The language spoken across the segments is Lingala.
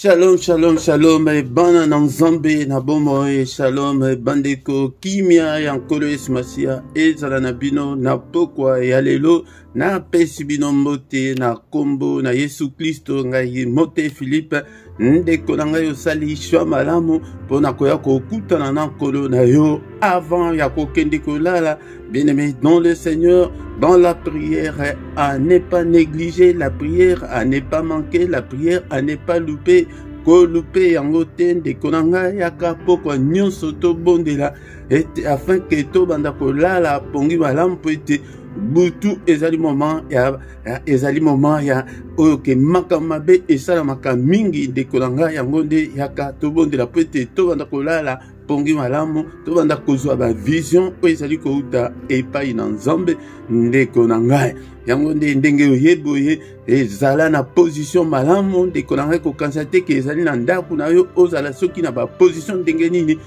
Shalom, shalom, shalom, bana na nzambe na bomo shalom, bandeko kimia ya nkolo Yesu Masia ezala na bino na pokwa ya lelo na pesi bino mbote na kombo na Yesu Kristo ngai mote Philippe ndeko na ngai osali shwa malamu pona koya kokutana na nkolo na yo avant ya kokende kolala. Bien-aimé dans le Seigneur, dans la prière, à ne pas négliger la prière, à ne pas manquer la prière, à ne pas louper. Ko louper yango tende konanga yaka poko nyonso to bondela et afin que to banda kolala pongi malamu po ete butu ezali moment ya oyo ke makamabe esalamaka mingi ndekolanga yango nde yaka to bondela po ete to banda kolala pongi malamu to banda kozwa ba vision oyo ezali kouta epai na nzambe ndeko na ngai yango nde ndenge oyeboye ezala na position malamu ndeko na ngai kokanisa te ke ezali na ndako na yo ozala soki na ba position ndenge nini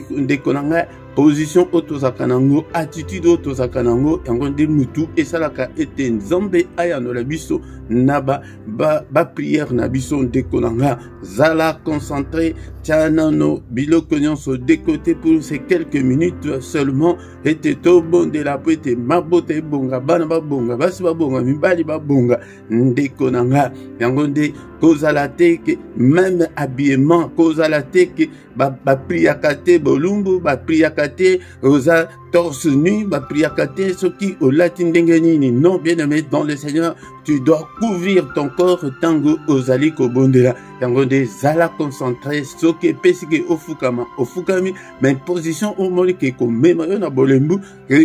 ndeko na ngai position oyo tozalaka nango attitude oyo tozalaka nango yango nde mutu esalaka ete nzambe ayanola biso na ba prière na biso ndeko na ngai zala concentré tia nano biloko nyonso de côté pour ces quelques minutes seulement ete tobondela po ete mabota ebonga bana babonga basi babonga mibali babonga ndeko na ngai yango nde kozala te ke même habillement kozala te ke bapriaka te bolumbu bapriaka te oza torse nu bapriaka te soki olati ndenge nini. Non, bien-aimé dans le Seigneur, tu dois couvrir ton corps tango ozali kobondela yango nde zala concentré soki epesi ke ofukami mais position omoni ke komema yo na bolembu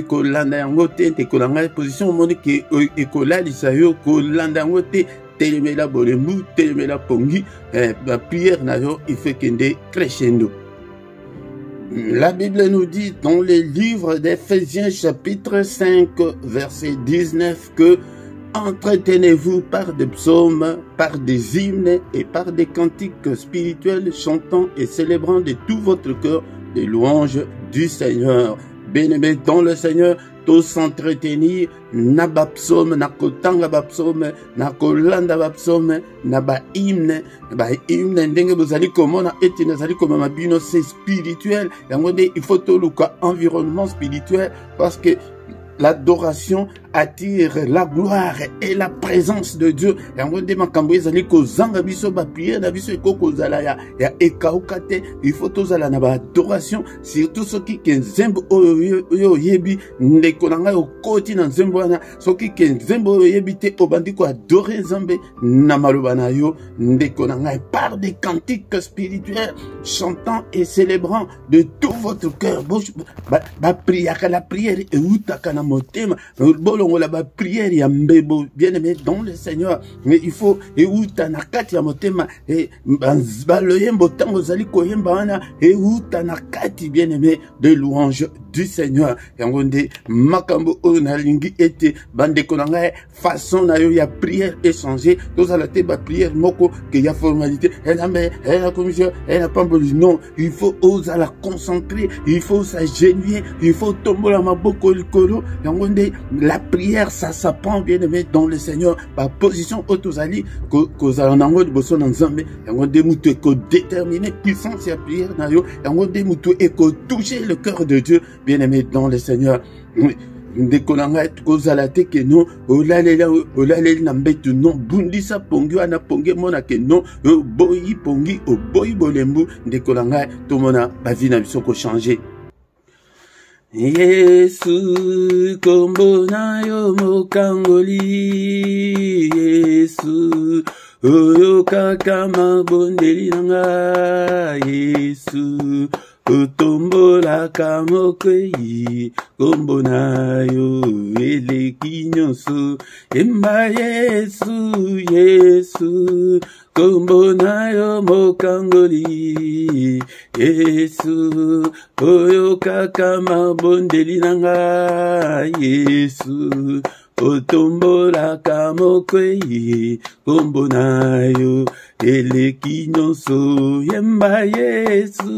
kolanda yango te tekolanga position omoni ke ekolalisa yo kolanda yango te telemela bolembu telemela pongi la prière na yo il fait kende crescendo. La Bible nous dit dans le livre d'Éphésiens chapitre 5 verset 19 que entretenez-vous par des psaumes, par des hymnes et par des cantiques spirituels chantant et célébrant de tout votre cœur des louanges du Seigneur. Bien-aimés dans le Seigneur, tous s'entretenir na ba psaume na kotanga ba psaume na kolanda ba psaume na ba hymne ndenge bozali komona ete nazali komama bino c'est spirituel yango nde il faut toluka environnement spirituel parce que l'adoration attire la gloire et la présence de Dieu. Yango nde makambo ezali kozanga biso ba prière na biso ekokozala ya ekauka te. Il faut tozala na ba adoration surtout soki ke nzembo oyo yebi ndeko na ngai okoti na nzembo wana soki ke nzembo oyo yebi te obandi ko adorer nzambe na maloba na yo ndeko na ngai par des cantiques spirituels chantant et célébrant de tout votre cœur. Ba prière la prière eutaka na motema la prière ya mbebo bien-aimé dans le Seigneur mais il faut euta na kati ya motema et baloyembo tango zali koyemba wana euta na kati bien-aimé de louange du Seigneur yango nde makambo oyo nalingi ete bandeko na ngai façon na yo ya prière échanger tozala te ba prière moko ke ya formalité la commission la pamboli. Non, il faut oser la concentrer, il faut s'agenouiller, il faut tomber la maboko likolo yango nde la prière ça s'apprend bien-aimé dans le Seigneur par position autosali kozala nango liboso na nzambe yango nde mutu eko déterminer puissance ya prière na yo yango nde mutu eko toucher le cœur de Dieu bien-aimé dans le Seigneur. Ndeko na ngai kozala te ke non olaleli na mbetu non bundisa pongi wana pongi mona ke non boyi pongi oboyi bolembu ndeko na ngai tomona bavi na biso ko changer. Yesu kombo na yo mokangoli Yesu oyo kaka mabondeli nanga Yesu otombola kamokwei kombo na yo eleki nyonso emba Yesu kombo na yo mokangoli Yesu oyo kaka mabondeli nanga Yesu otombola kamokwei kombo na yo eleki nyonso yemba Yesu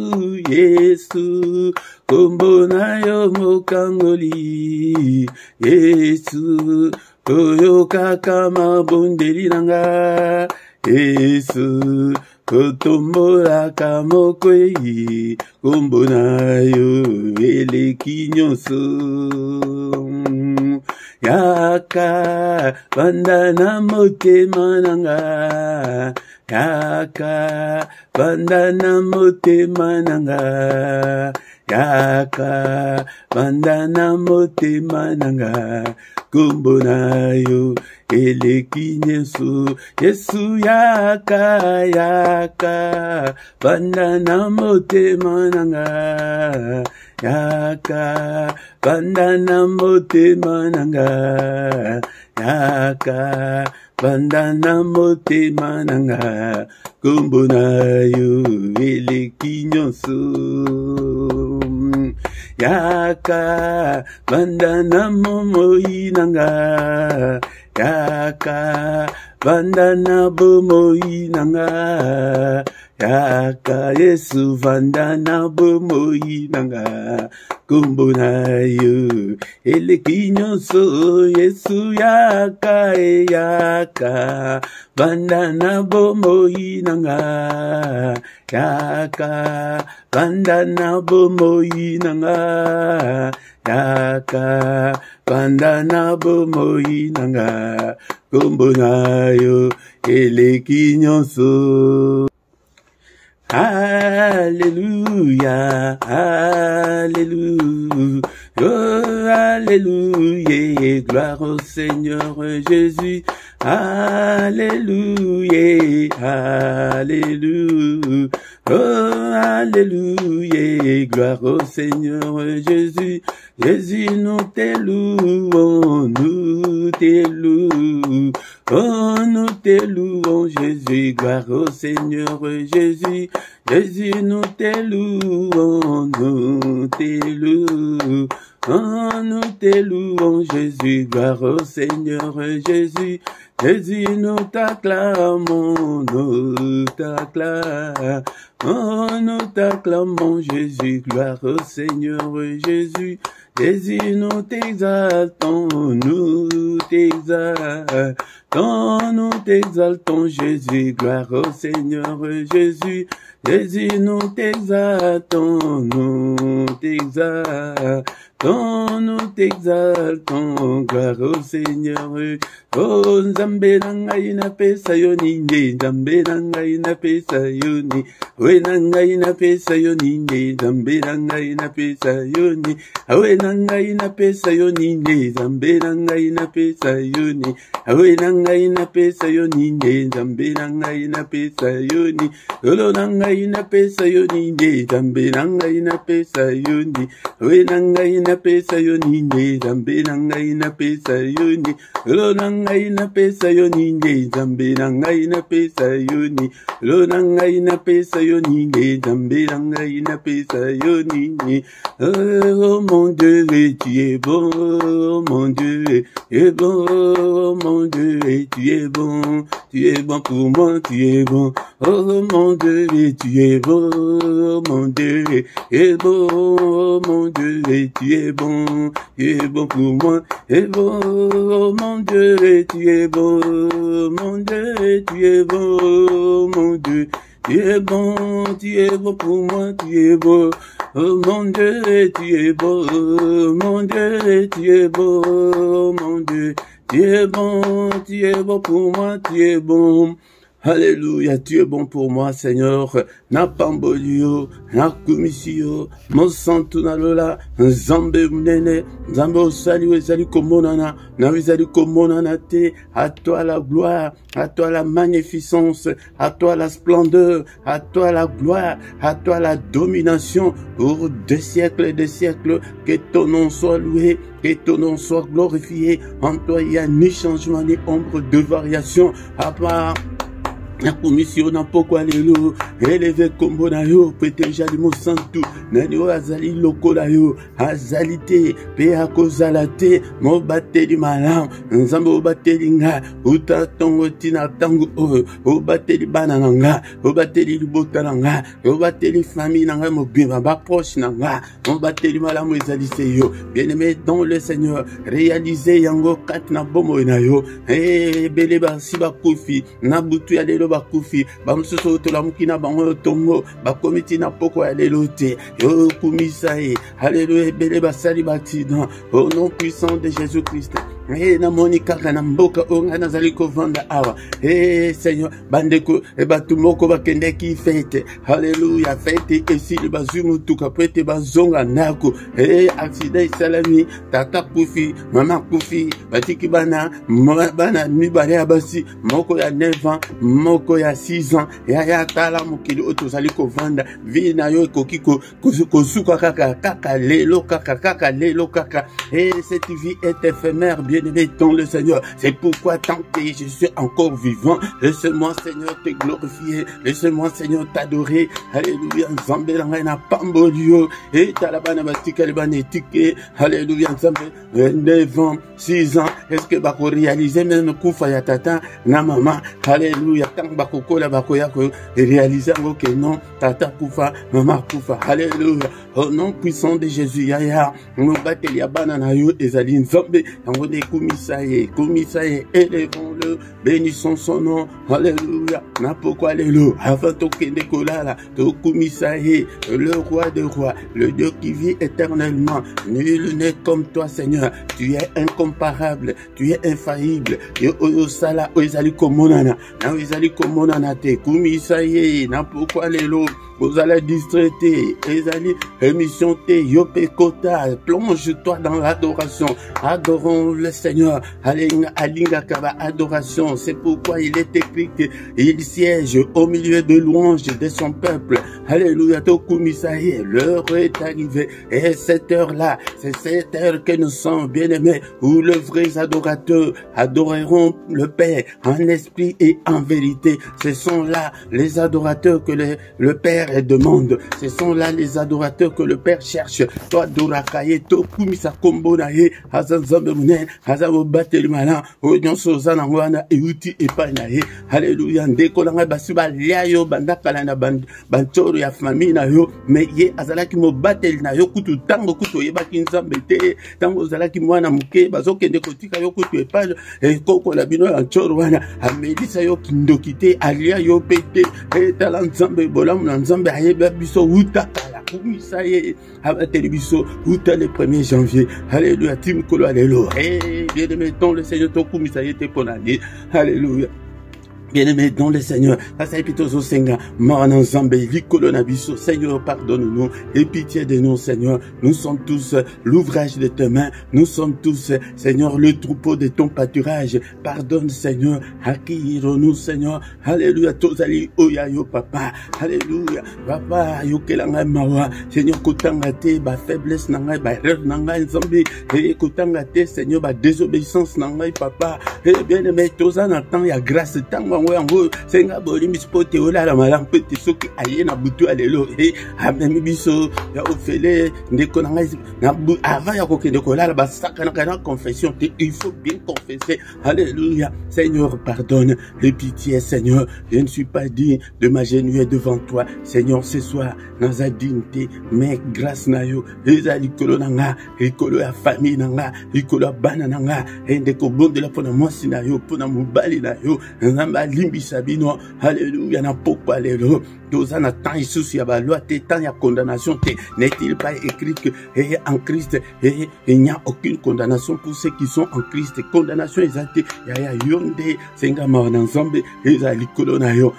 kombo na yo mokangoli Yesu oyo kaka mabondeli nanga Yesu Kotombola kamokwei, kumbona yo eleki nyonso. Yaka bandana motema nanga, yaka bandana motema nanga, yaka bandana motema nanga, kumbona yo eleki nyonso. Yesu yaka yaka bandana motema nanga, yaka bandana motema nanga, yaka bandana motema nanga, kumbona yo eleki nyonso. Yaka bandana momoi nanga, yaka bandana bomoi nanga, yaka Yesu bandana bomoi nanga, kumbona yo eleki nyonso. Yesu yaka yaka bandana bomoi nanga, yaka bandana bomoi nanga, yaka bandana bomoi nanga, kumbona yo eleki nyonso. Alléluia, alléluia, oh, alléluia, gloire au Seigneur Jésus. Alléluia, alléluia, oh, alléluia, gloire au Seigneur Jésus. Jésus, nous te louons, nous te louons. Oh, nous te louons, Jésus, gloire au Seigneur Jésus. Jésus, nous te louons, nous te louons. Oh, nous te louons, Jésus, gloire au Seigneur Jésus. Jésus, nous t'acclamons, nous t'acclamons. Oh, nous t'acclamons, Jésus, gloire au Seigneur Jésus. Jésus, nous t'exaltons, nous t'exaltons, nous t'exaltons, Jésus, gloire au Seigneur Jésus. Jésus, nous t'exaltons, nous t'exaltons, nous t'exaltons, gloire au Seigneur. Oh, Nzambe nangai na pesa yoni, Nzambe nangai na pesa yoni, we nangai na pesa yoni, Nzambe nangai na pesa yoni, we nangai na pesa yoni, Nzambe nangai na pesa yoni, we nangai na pesa yoni, Nzambe nangai na pesa yoni, olo nangai na pesa yoni, Nzambe nangai na pesa yoni, we nangai na pesa yoni, Nzambe nangai na pesa yoni, olo nangai na pesa yoni, Nzambe nangai na pesa yoni, olo nangai na pesa yoni, Nzambe nangai na pesa yoni. Oh mon Dieu, tu es bon, oh mon Dieu, tu es bon, oh mon Dieu, tu es bon pour moi, tu es bon, oh mon Dieu, tu es bon, oh mon Dieu, tu es bon, oh mon Dieu, tu es bon pour moi, tu es bon, oh mon Dieu, tu es bon, mon Dieu, tu es bon, mon Dieu. Tu es bon pour moi, tu es beau, oh mon Dieu, tu es beau, mon Dieu, tu es beau, mon Dieu, tu es bon pour moi, tu es bon. Alléluia, tu es bon pour moi, Seigneur. Na pambolio, na kumisio, mon santo na lola, Nzambe mnene, Nzambe osali wezali komonana, na wezali komonana te, à toi la gloire, à toi la magnificence, à toi la splendeur, à toi la gloire, à toi la domination, pour des siècles et des siècles, que ton nom soit loué, que ton nom soit glorifié. En toi, il n'y a ni changement, ni ombre de variation, à part la commission n'a pas quoi lelo, élevé comme bonayo, pété jalimo santu, nanyo azali lokolayo, azalité, péa kozalate, mo batte di malam, nzambo batte di nga, uta tongo tina tango o batte di bananga, o batte di botananga, o batte di famille nanga mo biba ba proche nanga, mo batte di malam ezali seyo, bien-aimé dans le Seigneur, réalisé yango kat na bomo na yo, beleba siba kofi, na butu ya lelo lelo bakufi bamsusu to la mukina bango tongo bakomiti na poko ya lelo te yo kumisa ye haleluya bele basali accident au nom puissant de Jésus-Christ. Eh na monika kana mboka onga nazali kovanda awa. Eh Seigneur bandeko e batumoko bakende ki fete. Haleluya fete esi le bazumu tuka pete bazonga nako. Eh accident salami tata kufi mama kufi batiki bana mibale abasi moko ya 9 ans moko ya 6 ans ya tala mokili otozali kovanda vina yo kokiko kosuka kaka lelo kaka lelo kaka. Et cette vie est éphémère, bien-aimé dans le Seigneur. C'est pourquoi tant que je suis encore vivant, laisse-moi Seigneur te glorifier, laisse-moi Seigneur t'adorer. Alléluia, Nzambe na pambolio et talabana batika lebanetike. Alléluia, Nzambe 9 ans, 6 ans. Est-ce que bako réaliser même kufa ya tata na maman? Alléluia, tant bako kola bako ya ko réaliser que non, tata kufa, maman kufa. Alléluia. Au nom puissant de Jésus, yaya, nous battons les bananes, ezali nzambe, yango de kumisaye, élevons-le, bénissons son nom, alléluia, na pourquoi alléluia, avant to kende kolala, to kumisaye, le roi des rois, le Dieu qui vit éternellement, nul n'est comme toi Seigneur, tu es incomparable, tu es infaillible, yo oyo sala, ezali komonana, na ezali komonana te, kumisaye, na pourquoi alléluia, vous allez distraiter, ezali émission te yope kota, plonge-toi dans l'adoration, adorons le Seigneur, alinga kaba adoration, c'est pourquoi il est écrit qu'il siège au milieu de louanges de son peuple, alléluia, tokumisaye, l'heure est arrivée, et cette heure-là, c'est cette heure que nous sommes bien-aimés, où les vrais adorateurs adoreront le Père en esprit et en vérité, ce sont là les adorateurs que le Père demande, ce sont là les adorateurs que le Père cherche. Toi dorakaye to kumisa kombo na ye azanzambe mune azabo bateli mala onyoso zana ngwana euti epai na ye. Haleluya, ndeko langa basuba liayo bandakala na bantoro ya famille na yo, mais ye azalaki mo bateli na yo kutu tango kutu yebaki nzambe te, tango zalaki mwana muke bazokende kotika yo kutu epai koko la bino ya ntoro wana amelisa yo kindokite alia yo pete etala nzambe bolamu na nzambe ayeba biso utakala kumisaye abateli biso uta le 1er janvier. Alléluia, tim kolo alléluia. Eh bien aimé dans le Seigneur to kumisaye te ponani. Alléluia. Bien-aimé dans le Seigneur, Seigneur, pardonne-nous et pitié de nous, Seigneur. Nous sommes tous l'ouvrage de tes mains. Nous sommes tous, Seigneur, le troupeau de ton pâturage. Pardonne, Seigneur. Accueille-nous, Seigneur. Alléluia. Tozali oya yo papa. Alléluia. Papa, yo kelanga mawa. Seigneur, kotangate, ba faiblesse nangai, ba erreur nangai, nzambi. Et kotangate, Seigneur, ba désobéissance nangai, papa. Et bien-aimé, tozan attend, ya grâce, tango yango senga boli mispote ola la malampete soki ayena butu alelo amemi biso ya ofele ndeko na ngai na avant ya kokende kola ba saka na confession, il faut bien confesser. Alléluia. Seigneur, pardonne, de pitié Seigneur, je ne suis pas digne de m'agenouiller devant toi Seigneur ce soir dans la dignité, mais grâce na yo ezali kolo nanga ekolo ya famille nanga ekolo bana nanga ndeko bonde la pona mwasi na yo pona mobali na yo namba limbi sabino. Alléluia, na pokwa lelo doza na temps isusu ya ba loi te, temps ya condamnation te. N'est-il pas écrit que en Christ il n'y a aucune condamnation pour ceux qui sont en Christ? Condamnation ezate ya yonde senga ma na nzambe ezali kolo na yo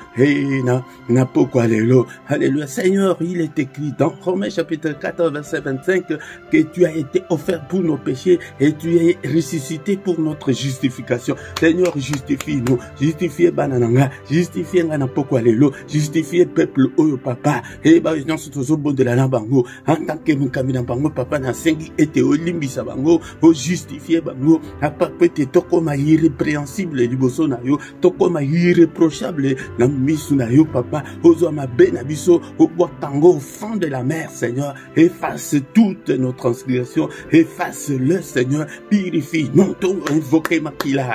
na pokwa lelo. Alléluia. Seigneur, il est écrit dans Romains chapitre 4 verset 25 que tu as été offert pour nos péchés et tu es ressuscité pour notre justification. Seigneur, justifie-nous, justifie banananga, justifie ngana pokwa lelo, justifie peuple oyo papa. Et ba nyonso tozo de la bango en tant que mukami na bango papa na sengi ete olimbisa bango o justifier bango apa pete tokoma irrépréhensible liboso na yo, tokoma irréprochable na misu na yo papa. Ozo mabe na biso o botango au fond de la mer Seigneur. Efface toutes nos transgressions, efface-le Seigneur, purifie. Non to invoquer makila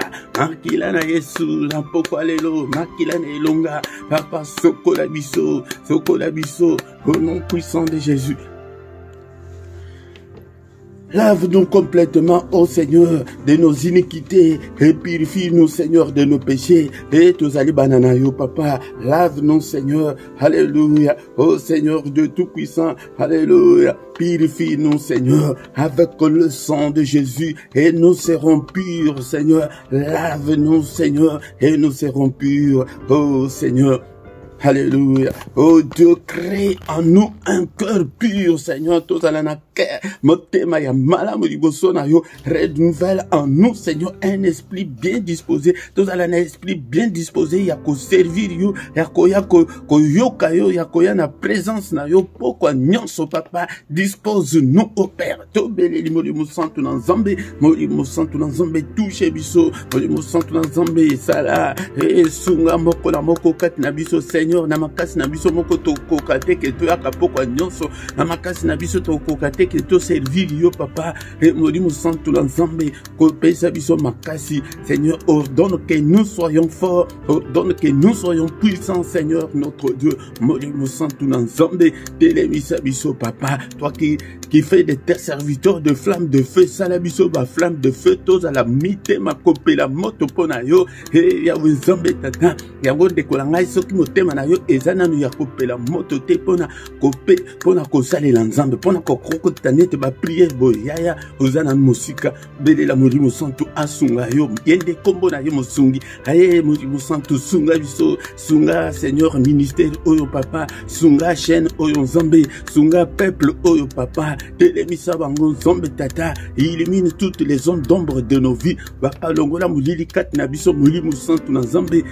na Yesu na pokwa lelo makila na elonga papa sokola biso au nom puissant de Jésus. Lave-nous complètement, ô Seigneur, de nos iniquités et purifie-nous, Seigneur, de nos péchés. Et tous ali banana yo, papa, lave-nous, Seigneur, alléluia, ô Seigneur Dieu Tout-Puissant, alléluia, purifie-nous, Seigneur, avec le sang de Jésus et nous serons purs, Seigneur, lave-nous, Seigneur, et nous serons purs, ô Seigneur. Alléluia. Oh Dieu, crée en nous un cœur pur, Seigneur. Renouvelle en nous, Seigneur, un esprit bien disposé. Un esprit bien disposé. Il y a qu'au servir you. Il y a qu'au yoka yo. Il y a qu'au na présence na yo. Pourquoi nyonso papa dispose-nous au Père. Tobele molimo santu na Nzambe. Molimo santu na Nzambe touche biso. Molimo santu na Nzambe sala. Et sunga moko na moko kat na biso, Seigneur. Namakasi na biso moko toko kate ke to yakapoko nyonso namakasi na biso toko kate ke to servir yo papa et molimo santu na Nzambe ko pesa biso makasi. Seigneur, ordonne que nous soyons forts, ordonne que nous soyons puissants, Seigneur notre Dieu. Molimo santu na Nzambe telemisa biso papa, toi qui fait de tes serviteurs de flammes de feu, salabiso ba flamme de feu tous à la mite ma copé la moto pona yo et ya Nzambe tata ya ngo de kolanga soki motema na yo ezana nu ya kopela moto te pona kope pona kosalela Nzambe pona kokokotane te ba prière boyaya ozana musika belela molimo santu asunga yo yende kombo na yo mosungi aye molimo santu sunga biso sunga Seigneur ministère oyo papa sunga chaîne oyo Nzambe sunga peuple oyo papa telemisa bango Nzambe tata illumine toutes les zones d'ombre de nos vies papa longola mulili kat na biso molimo santu na Nzambe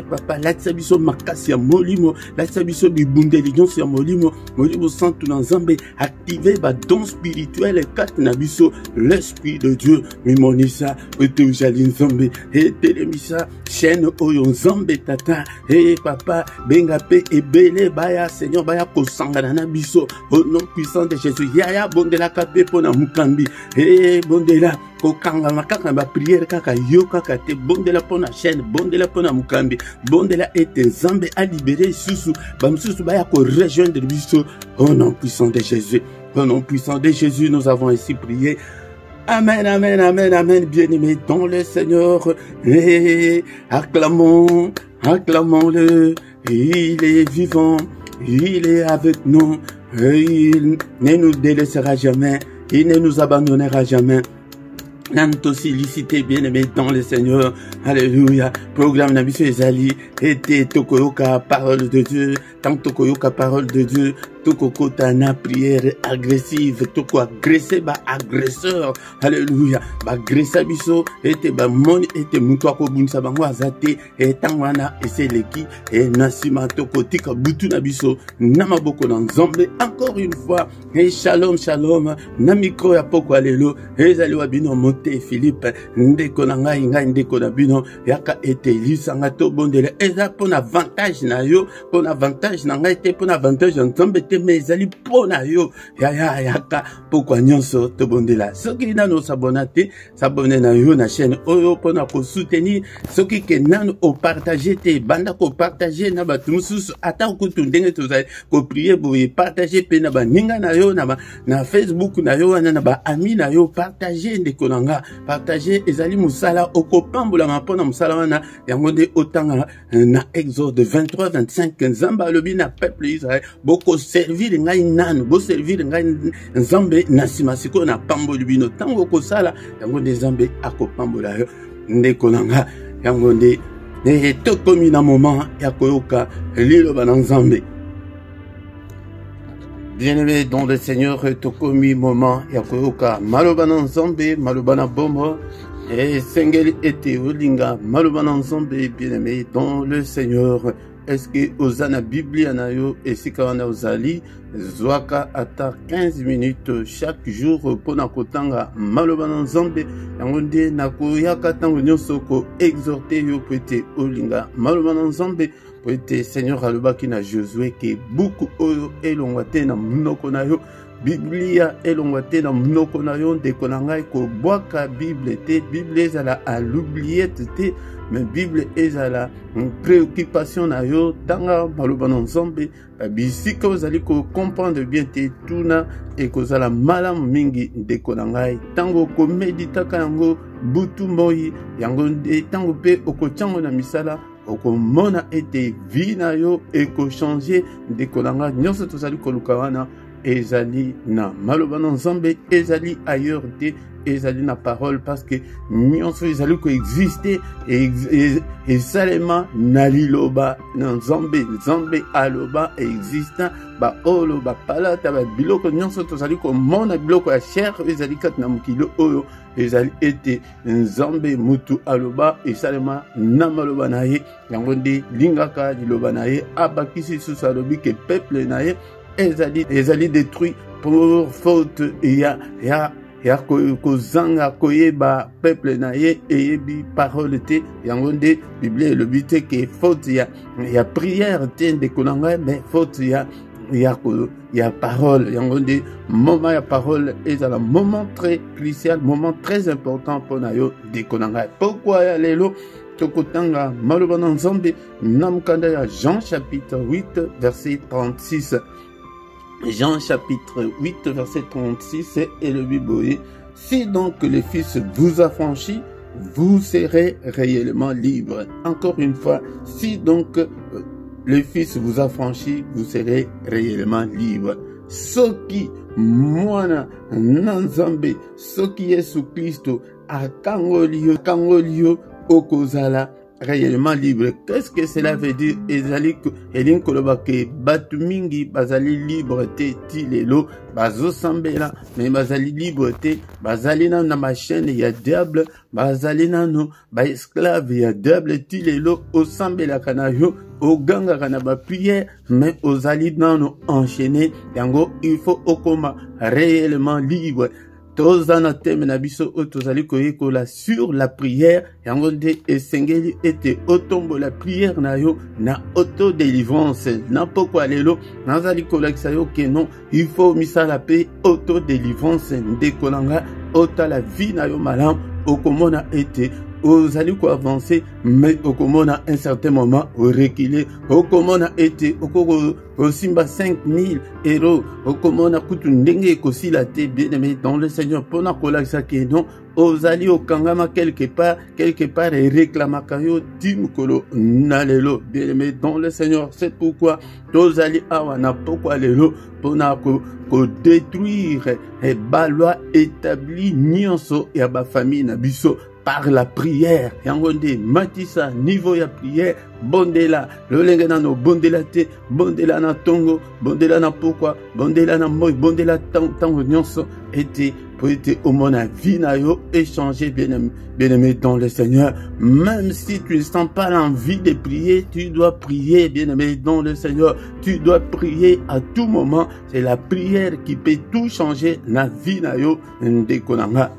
papa latsa biso makasi ya molimo latsa biso bibundeli nyonso ya molimo santu na Nzambe activer ba don spirituel kat na biso l'esprit de Dieu mimonisa ete ujali Nzambe telemisa chaîne oyo Nzambe tata papa benga pe ebele baya Seigneur baya kosangana na biso au nom puissant de Jésus yaya bondela kape pona mukambi bondela kokanga makaka ba prière kaka yo kaka te bondela pona chaîne bondela pona mukambi bondela ete Nzambe a libéré susu ba mususu baya ko rejoindre biso au nom puissant de Jésus. Au nom puissant de Jésus nous avons ainsi prié. Amen, amen, amen, amen, bien-aimés dans le Seigneur. Acclamons, acclamons-le. Il est vivant, il est avec nous. Il ne nous délaissera jamais, il ne nous abandonnera jamais. Nantosi licité bien-aimé dans le Seigneur. Alléluia. Programme Nabiso Ezali. Était Tokoyoka, parole de Dieu. Tant Tokoyoka, parole de Dieu. Toko tana prière agressive. Toko agressé, ba agresseur. Alléluia. Ba agressa biso. Ete ba moni, ete muto ako bunsa bango azate. Et tangwana, et c'est leki. Et nasima toko tika butu nabiso. Namaboko na Nzambe. Encore une fois. Et shalom, shalom. Namiko ya poko alelo. Ezali wabino monte Philippe. Ndeko na ngai ngai ndeko na bino. Yaka ete lisanga to bondele. Eza pon avantage na yo. Pon avantage na ngai te pon avantage na Nzambe te. Mais ezali pona yo yaka pokwa nyonso to bondela soki nano sabonate sabone na yo na chaîne oyo pona ko soutenir soki ke nano o partager te banda ko partager na batu mususu ata kutu ndenge tozali ko prier boye partager pe na ba ninga na yo na Facebook na yo na ba ami na yo partager ndeko nanga partager ezali musala okopambola mapona musala wana yango nde otanga na Exode 23-25 Nzamba lobi na peuple Israël boko servir ngai nanu bo servir ngai Nzambe na sima siko na pamboli bino tango kosala yango nde Nzambe akopambola yo ndeko nanga yango nde tokomi na moment ya koyoka liloba na Nzambe. Bien-aimé dans le Seigneur, tokomi moment ya koyoka maloba na Nzambe maloba na bomo et sengeli ete olinga maloba na Nzambe. Bien-aimé dans le Seigneur, est-ce que ozana Biblia na yo esika wana ozali zwaka ata 15 minutes chaque jour pona kotanga maloba na Nzambe yango nde nakoyaka tango nyonso ko exhorter yo pete olinga maloba na Nzambe pete Seigneur alobaki na Josué ke buku oyo elongwa te na munoko na yo biblia elongwa te na monoko na yo ndeko na ngai kobwaka bible te. Bible ezala à l'oubliette te, mais Bible ezala préoccupation na yo tanga maloba na Nzambe bisika ozali ko comprendre bien te tuna ekozala malamu mingi ndeko na ngai tango ko meditaka yango butu moi yango tango pe okochango na misala okomona ete vie na yo ekochanger ndeko na ngai nyonso tozali koluka wana ezali na maloba na Nzambe ezali ailleurs te ezali na parole parce que nyonso ezali ko exister et salema na liloba na Nzambe. Nzambe aloba existant ba olo ba palata ba biloko nyonso tozali ko mona biloko ya chair ezali kat na mokilo oyo ezali ete Nzambe mutu aloba esalema na maloba na ye yango nde lingaka liloba na ye abakisi susu alobi ke peuple na ye ezali détruit pour faute ya kozanga koyeba peuple na ye eyebi parole te yango nde Bible elobi te ke faute ya prière te ndeko na ngai mais faute ya parole yango nde moment ya parole ezala moment très crucial, moment très important mpona yo ndeko na ngai. Pourquoi ya lelo tokotanga maloba na Nzambe na mokanda ya Jean chapitre 8 verset 36. Jean chapitre 8 verset 36 et le Bible. Si donc le Fils vous affranchit, vous serez réellement libre. Encore une fois, si donc le Fils vous affranchit, vous serez réellement libre. Soki mwana nanzambe, soki Yesu Christo a kangolio okozala réellement libre. Qu'est-ce que cela veut dire? Ezali elin kolobake batu mingi bazali libre te ti lelo bazo sambela mais bazali libre te bazali na ma chaîne ya diable bazali nano ba esclave ya diable ti lelo o sambela kana yo o ganga kana ba prière mais ozali nano enchaîné yango il faut okoma réellement libre. Tozana teme na biso otozali koyekola sur la prière yango nde esengeli ete otombo la prière na yo na auto-délivrance na pokwa lelo nazali kolakisa yo ke non il faut misala pe auto-délivrance ndeko nanga ota la vie na yo malamu okomona ete ozali ko avancer mais okomona un certain moment reculer okomona ete okoko osimba 5000 euros okomona kutu ndenge kosila te bien-aimé dans le Seigneur pona kolakisa ke non ozali okangama quelque part et réclamaka yo timkolo na lelo bien-aimé dans le Seigneur. C'est pourquoi tozali awa na pokwa lelo pona ko détruire et balwa établi nyonso ya ba famille na biso par la prière. Yangonde matisa niveau ya prière bondela lolenge nano bondela te bondela na tongo bondela na pokwa bondela na moi bondela tango nyonso ete pour être au monde vie na yo échanger bien-aimé dans le Seigneur. Même si tu ne sens pas l'envie de prier, tu dois prier bien-aimé dans le Seigneur. Tu dois prier à tout moment. C'est la prière qui peut tout changer na vie na yo ndekonanga.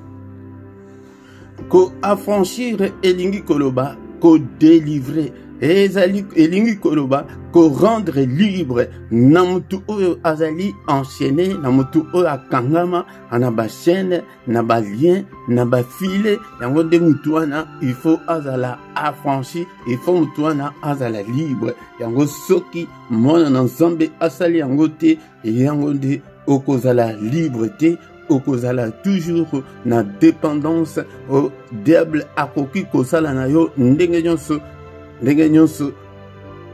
Ko affranchir elingi koloba ko délivrer ezali elingi koloba ko rendre libre na mutu oyo azali enchaîné na mutu oyo akangama ana ba chaîne na ba lien na ba filet yango de mutu wana il faut azala affranchi il faut mutu wana azala libre yango soki mona na Nzambe asali yango te yango de okozala libre te okozala toujours na dépendance au diable akoki kosala na yo ndenge nyonso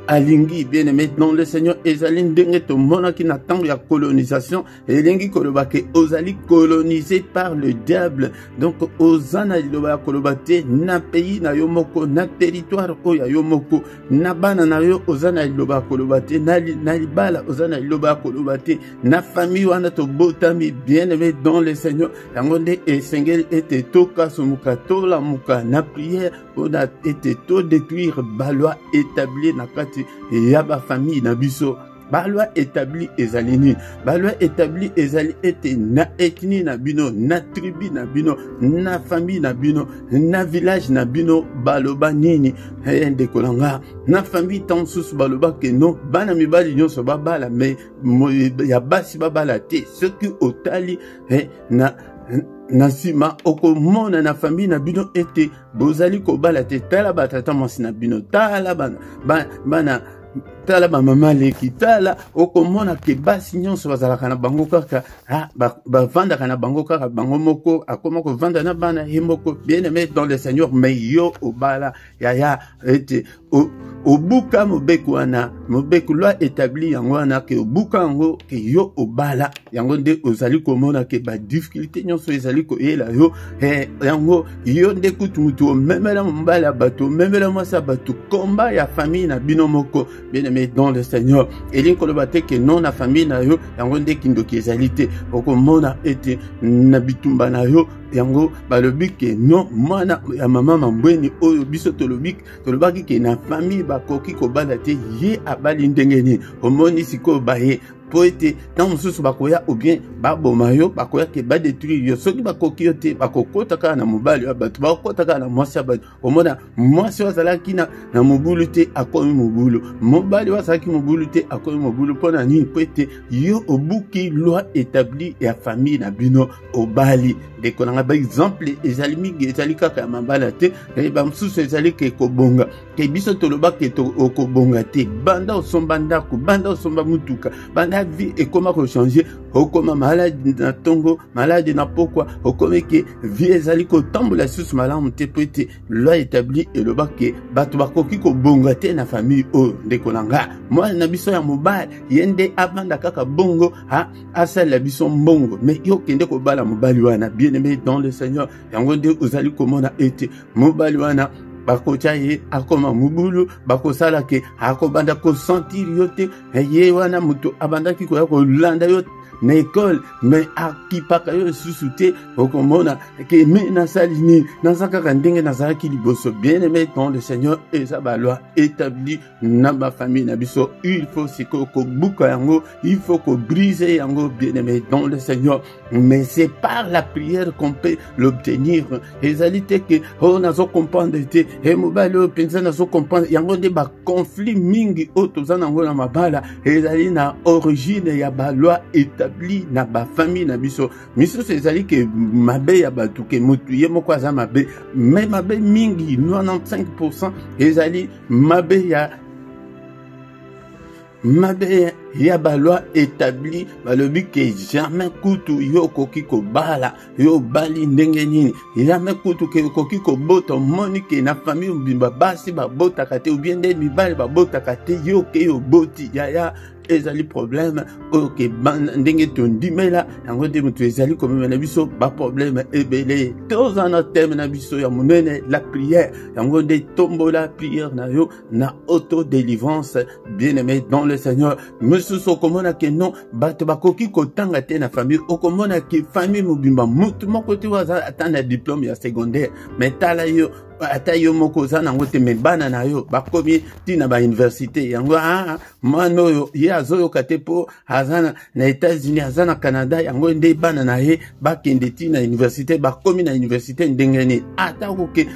alingi bien-aimé dans le Seigneur ezali ndenge tomonaki na tango ya colonisation elingi koloba ke ozali colonisé par le diable donc ozana liloba ya koloba te na pays na yo moko na territoire oyo yo moko na bana na yo ozana liloba ya koloba te na libala ozana liloba ya koloba te na famille wana tobotami bien-aimé dans le Seigneur yango nde esengeli ete tokasomuka tolamuka na prière mpona ete to détruire balwa établi na kati ya ba famille na biso ba loi établi ezali nini ba loi établi ezali ete na ethnie na bino na tribu na bino na famille na bino na village na bino baloba nini ndeko nanga na famille tant sous baloba ke non bana mibali nyonso babala mais ya basi babala te soki otali na nsima okomona na famille na bino ete bozali kobala te tala batata mwasi na bino tala bana tala mama leki tala okomona ke basi nyonso bazalaka na bango kaka bavandaka na bango kaka bango moko akoma kovanda na bana ye moko bien aimé dans le Seigneur mais yo obala yaya ete obuka mobeku wana mobeku loi établi yango wana ke obuka yango ke yo obala yango nde ozali komona ke ba difficulté nyonso ezali koyela yo yango yo nde kutu mutu omemela mobala bato omemela mwasi bato komba ya famille na bino moko bien aimé dans le Seigneur elingi koloba te ke non na famille na yo yango nde kindoki ezali te okomona ete na bitumba na yo yango balobi ke non mwana ya mama mambweni oyo biso tolobaki ke na famille bakoki kobala te ye abali ndenge nini omoni sikoyo baye po ete ntango mosusu bakoya ou bien baboma yo bakoya ke badétruire yo soki bakoki yo te bakokota kaka na mobali ya bato bakokota kaka na mwasi ya bato omona mwasi oyo azalaki na mobulu te akomi mobulu mobali oyo azalaki mobulu te akomi mobulu mpo na nini po ete yo obuki loi établi ya famille na bino obali ndeko nanga baexemple ezali mingi ezali kaka ya mabala te bamosusu ezali ke kobonga ke biso tolobaki okobonga te banda osomba ndako banda osomba mutuka banda vie ekoma kochange okoma maladi na tongo maladi na pokwa okomi ke vie ezali kotambola susu malamu te po ete loi établi elobaki bato bakoki kobonga te na famille oyo ndeko na nga mwana na biso ya mobali ye nde abanda kaka bongo asalela biso mbongo mais yo kende kobala mobali wana bien aimé dans le Seigneur yango nde ozali komona ete mobali wana bakotia ye akoma mobulu bakosala ke akobanda kosentir yo te ye wana mutu abandaki koya kolanda yo na école mais akipaka yo susu te okomona ke me nasali nini naza kaka ndenge nazalaki liboso bien aimé dans le Seigneur eza baloi établi na bafamille na biso il faut sikoyo kobuka yango il faut kobriser yango bien aimé dans le Seigneur mais c'est par la prière qu'on peut l'obtenir ezali te ke nazo comprendre te mobali oyo mpenza nazo comprendre yango nde baconflit mingi oyo toza nango na mabala ezali na origine ya baloi établi na bafamille na biso misusu ezali ke mabe ya bato ke motu ye moko aza mabe mais mabe mingi 95% ezali mabe ya baloi établi balobi ke jamais kutu yo koki kobala yo bali ndenge nini jamais kutu ke koki kobota moni ke na famille mbimba basi babotaka te ou bien nde mibali babotaka te yo ke yo boti yaya ezali problème oyo ke ndenge tondimela yango nde moto ezali komemela biso baproblème ebele toza na teme na biso ya monene la prière yango nde tombola prière na yo na auto-délivrance bien aimé dans le Seigneur mosusu okomona ke non bato bakoki kotanga te na famille okomona ke famille mobimba mutu moko te waza ata na diplôme ya secondaire mais tala yo ata yo moko oza nango te me bana na yo bakomi ntina bauniversité yango mwana oyo ye azoyoka te mpo aza na États-Unis aza na Canada yango nde bana na ye bakende ntina université bakomi na université ndenge nini ata koke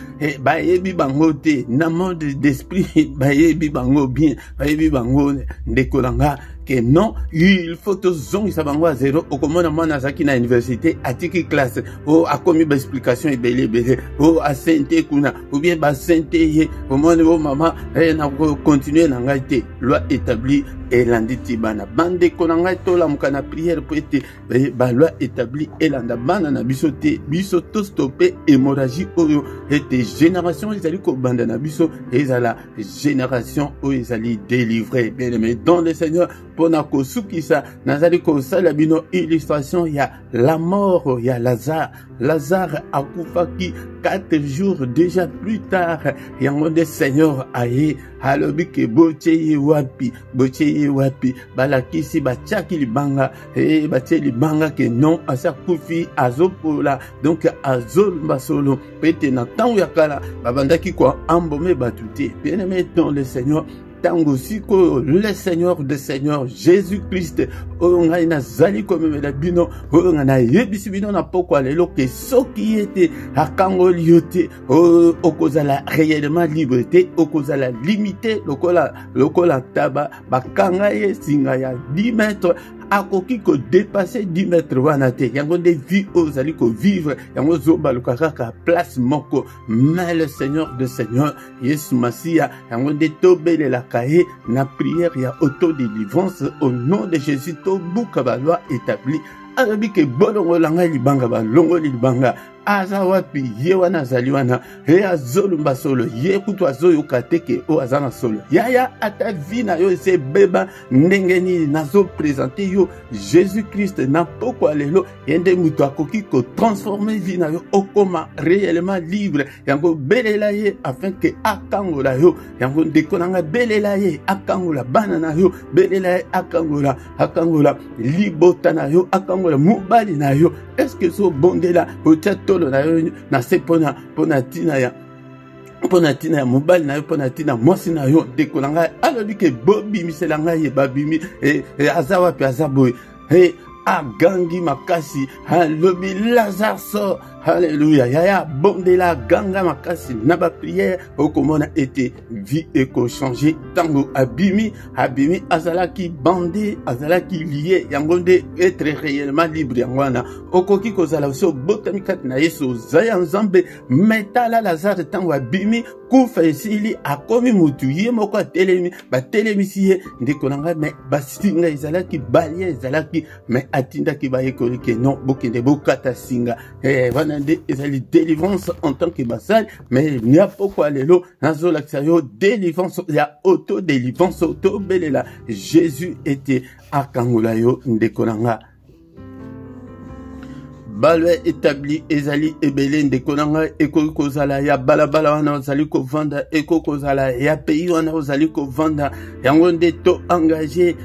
bayebi bango te na monde d'esprit bayebi bango bien bayebi bango ndeko na nga que non, il faut tozongisa bango à zéro. Okomona mwana zaki na université atiki classe o akomi ba explication ebele o asente kuna ou bien ba sente ye omone o mama na continuer na ngai te loi établie elanditi bana bande konanga tola mukana prière pour être ba loi établie elanda bana na biso te biso to stopper hémorragie oyo était génération ezali ko banda na biso ezala génération o ezali délivré bien aimé dans le Seigneur pona ko sukisa nazali ko sala bino illustration ya la mort ya Lazare akufaki 4 jours déjà plus tard yango de Seigneur aye alobi ke boche wapi balakisi bachaki libanga batie libanga ke non asa kufi azopola donc azolba solo pete na temps ya kala babandaki ko ambome batute bien aimé dans le Seigneur tango siko le Seigneur des Seigneurs Jésus Christ oyo ngai nazali komemela bino oyo ngai nayebisi bino na pokwa lelo ke soki ete akangoli yo te okozala réellement libre te okozala limité lokola taba bakanga ye singa ya 10 mètres akoki ko dépasser 10 mètres wana te yango de vie ozali ko vivre yango zobaluka kaka place moko mais le Seigneur de Seigneur Yesu Masia yango de tobelela kaye na prière ya auto-délivrance au nom de Jésus to buka ba loi établie alobi ke bolongo langa libanga ba longo libanga aza wapi ye wana azali wana ye azolumba solo ye kutu azoyoka te ke o aza na solo yaya ata vi na yo ese beba ndenge nini nazopresente yo Jésus Christ na pokwa lelo ye nde mutu akoki kotransforme vi na yo okoma réellement libre yango belela ye afin ke akangola yo yango ndeko nanga belela ye akangola bana na yo belela ye akangola libota na yo akangola mobali na yo est-ce que so bondela peut-être na yo na se pona tina ya mobali na yo pona tina mwasi na yo ndeko na ngai alobi ke bobimisela ngai ye babimi aza wapi aza boye agangi makasi alobi Lazare sort Alléluia. Yaya bondela ganga makasi na ba prière okomona ete vie eko changer tango abimi azalaki bandé azalaki lié yango nde être réellement libre yangwana okoki kozala so botami kat na Yesu zaya nzambe metala Lazare tango abimi kufa esili akomi mutu ye moko atelemi batelemisi ye ndeko nanga me basinga ezalaki balie ezalaki me atindaki bayekoli ke non bokende bokata singa nande ezali délivrance en tant que basal mais il n'y a pourquoi lelo nazolakisa yo délivrance ya auto délivrance auto belela Jésus était akangola yo ndeko nanga balwe établi ezali ebele ndeko nanga eko kozala ya balabala wana ozali kovanda eko kozala ya pays wana ozali kovanda yango nde to engagé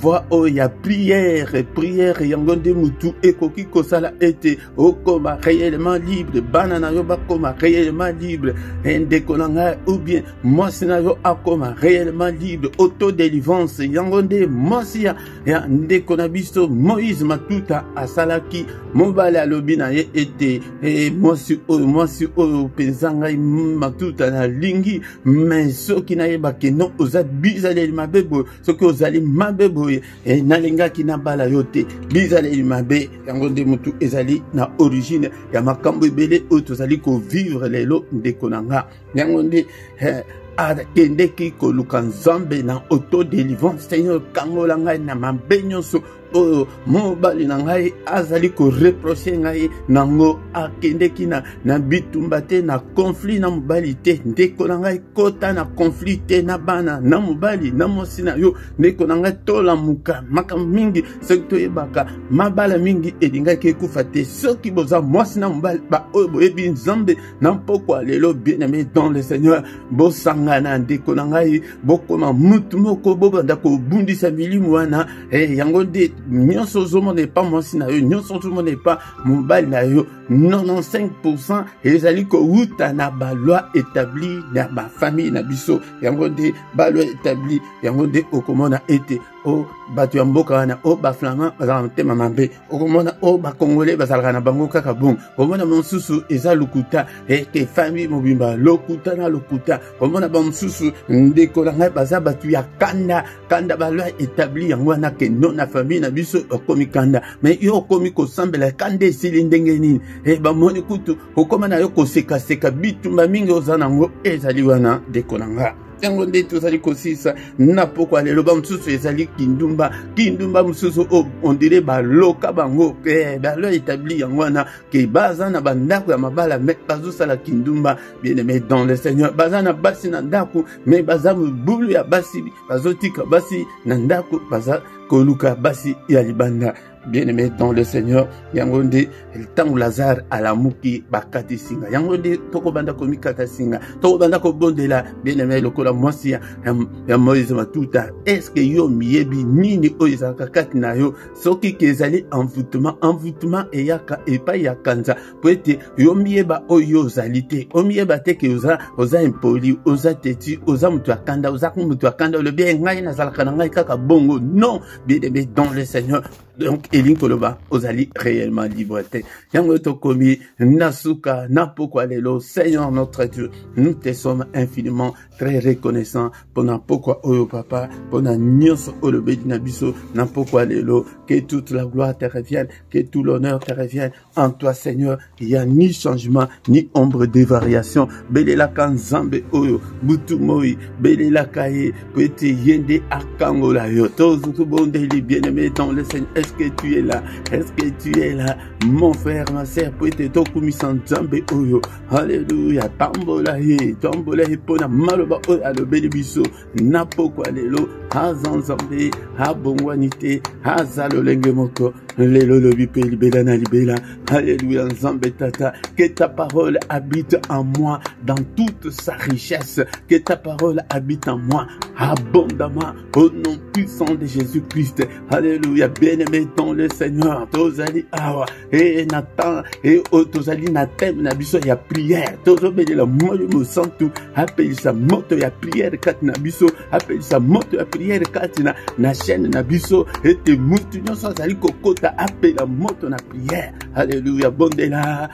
voix o ya prière yango nde mutu ekoki kosala ete okoma réellement libre bana na yo bakoma réellement libre ndeko nanga ou bien mwasi na yo akoma réellement libre auto délivrance yango nde mwasi ya ndeko na biso Moïse Matuta asalaki mobali alobi na ye ete mwasi oyo penzanga Matuta na lingi mais soki na ye bakeno oza bizaleli mabe boye soki ozali mabe boye nalingaki na bala yo te bizaleli mabe yango nde mutu ezali na origine ya makambo ebele oyo tozali kovivre lelo ndeko nanga yango nde akendeki koluka nzambe na auto délivrance Seigneur kangola ngai na mabe nyonso oyo mobali na ngai azali ko reprocher ngai nango akendeki na bitumba te na conflit na mobali te ndeko na ngai kota na conflit te na bana na mobali na mosi na yo ndeko na ngai tola muka makambo mingi soki toyebaka mabala mingi elingaki ekufa te soki boza mwasi na mobali ba oyo boyebi nzambe na mpokwa lelo bien-aimé dans le Seigneur bosangana ndeko na ngai bokoma mutu moko bobanda kobundisa milimu wana yango nde nyonso ozomona pa mwasi na yo nyonso ozomona pa mobali na yo 95% ezali kouta na baloi établi na ba famille na biso yango nde baloi établi yango nde okomona ete o batu ya mboka wana o ba flamand bazala motema mabe okomona o ba congolais bazalaka na bango kaka bon omona mosusu eza lokuta ke famille mobimba lokuta na lokuta omona ba mosusu ndeko na ngai baza batu ya kanda baloi établi yango wana ke non na famille na biso okomi kanda mais yo okomi kosambela kanda esili ndenge nini bamoni kutu okoma na yo koseka bitumba mingi oza nango ezali wana ndeko na ngai yango nde tozali kosisa na pokwa lelo ba mosusu ezali kindumba mosusu on dirait baloka bango balo établi yango wana ke baza na bandako ya mabala mais bazosala kindumba bien-aimé dans le Seigneur baza na basi na ndako mais baza mobulu ya basi bazotika basi na ndako baza koluka basi ya libanda bien-aimé dans le Seigneur, yangonde le temps Lazare à la muki bakati singa yangonde toko banda komi kata singa toko banda ko bondela bien-aimé lokola mwasi ya Moïse matuta est-ce que yo miyebi nini oiza kakati na yo soki kezali envoûtement eyaka epa ya kanza poete yo miyeba oyo zalité o miyeba te ke oza impoli oza teti oza mutu akanda oza mutu akanda le bien ngai na zalaka na ngai kaka bongo non bien-aimé dans le Seigneur. Donc, Elin Koloba, Ozali réellement liberté. Yango Tokomi, Nasuka, Napokwa Lelo, Seigneur notre Dieu, nous te sommes infiniment très reconnaissants pour Napokwa Oyo Papa, pour na Nyos Olobedi Nabiso, Napokwa Lelo, que toute la gloire te revienne, que tout l'honneur te revienne. En toi, Seigneur, il n'y a ni changement, ni ombre de variation. Belela Kanzambe Oyo, Butu Moi, Belela Kaye, Pete Yende Akangola Yo, Tozuku Bondeli, bien-aimé dans le Seigneur. Est-ce que tu es là? Est-ce que tu es là? Mon frère, ma sœur, Pete Tokumi Sanzambe Oyo. Alléluia. Tambola he, pona maloba oyo alobeli biso. Napokwa lelo, hazanzambe, habongwanite, hazalolenge moko. Lelo lobi pe libela na libela. Alléluia, Nzambe Tata. Que ta parole habite en moi dans toute sa richesse. Que ta parole habite en moi abondamment au nom puissant de Jésus-Christ. Alléluia, bien-aimé dans le Seigneur. Tozali awa et Nathan et tozali na thème na biso ya prière. Tozobeli la moyo mo santu appelle sa moto ya prière kat na biso appelle sa moto ya prière kat na chaîne na biso et te mutu nyonso zali kokota appelle la moto na prière. Alléluia, bondela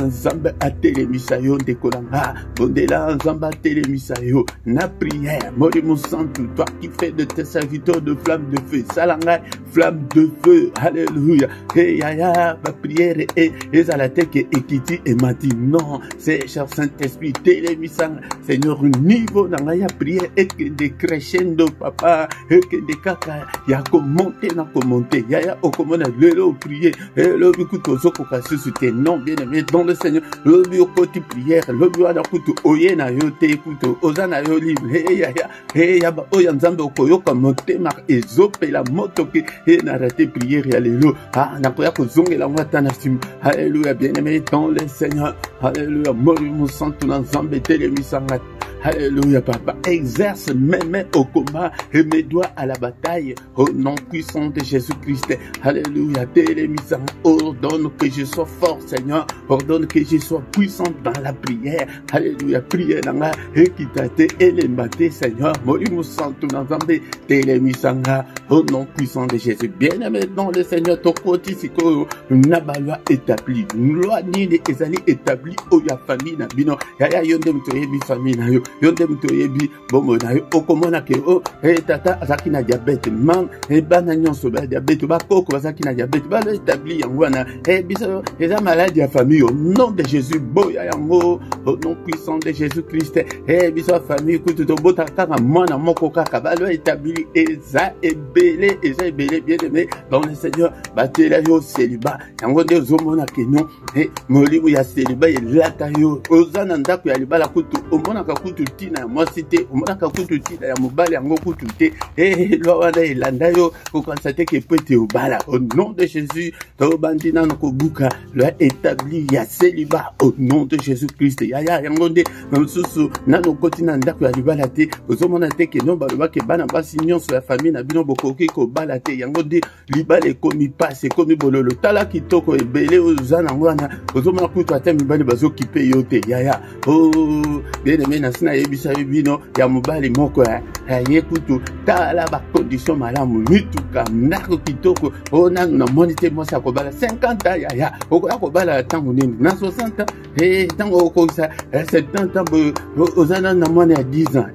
Nzambe atelemisa yo ndekolanga bondela Nzambe atelemisa yo na prière. Moyo mo santu, toi qui fais de tes serviteurs de flamme de feu, salanga flamme de feu. Alléluia. Hey, yaya, ma prière est à la tête et Kiti et Mati. Non, c'est cher Saint-Esprit, télémisang, Seigneur, niveau dans la prière et que des crescendo, papa, et que des caca, y'a commenté, n'a commenté, yaya, au comment le prier, et le but aux autres soutien. Non, bien aimé, dans le Seigneur, le but au côté prière, le but à la couteau, oye na yo te couteau, osana yo libre, hey, yaya, hey, yaba, oyanzambe, okoyo, comme monté, mar, et zope, la moto, et n'a raté prière, alléluia. Ah, n'a pas zonge la moitié na sim. Alléluia, bien-aimé dans le Seigneur. Alléluia, mori mon sang tout l'ensemble télémisanga. Alléluia, papa, exerce mes mains au combat et mes doigts à la bataille au nom puissant de Jésus-Christ. Alléluia, télémisant, ordonne que je sois fort, Seigneur, ordonne que je sois puissant dans la prière. Alléluia, prière dans la équité et les matés, Seigneur, mori mon sang tout l'ensemble télémisanga au nom puissant de Jésus. Bien-aimé dans le Seigneur, ton côté, c'est que Nabalwa établi, loi ni les ezali établi, oh ya famille na bino, ya yonde mtoyebi famille na yo. Yonde mtoyebi bomo na yo okomona ke o tata azaki na diabète man bana nyonso ba diabète ba koko bazaki na diabète ba établi yango wana biso eza maladie ya famille au nom de Jésus boya yango au nom puissant de Jésus-Christ biso famille kutu to bota kaka mwana moko kaka ba établi eza ebele bien aimé dans le Seigneur batela yo célibat yango nde ozomona ke non molimo ya célibat elata yo ozana ndako ya libala kutu omona ka kutu tina ya mwasi te omona ka kutu tina ya mobali yango kutu te lwa wana elanda yo kokonstate ke pete obala au nom de Jésus to bandina noko buka lwa établi ya célibat au nom de Jésus-Christ yaya yango nde mosusu nano koti na ndako ya libala te ozomona te ke no baloba ke bana basi nyonso ya famille na bino bokoki kobala te yango nde libala ekomi pasi ekomi bololo tala kitoko ebele ozana yango wana ozomona kutu ata mibali bazokipe yo te yaya bien aimé na sina yebisa bino ya mobali moko ye kutu tala ba condition malamu mituka ndako kitoko nanu na monite mosa kobala 50 ans yaya okoya kobala tango nini na 60 ans tango okosa 70 ans ozana na mwana ya 10 ans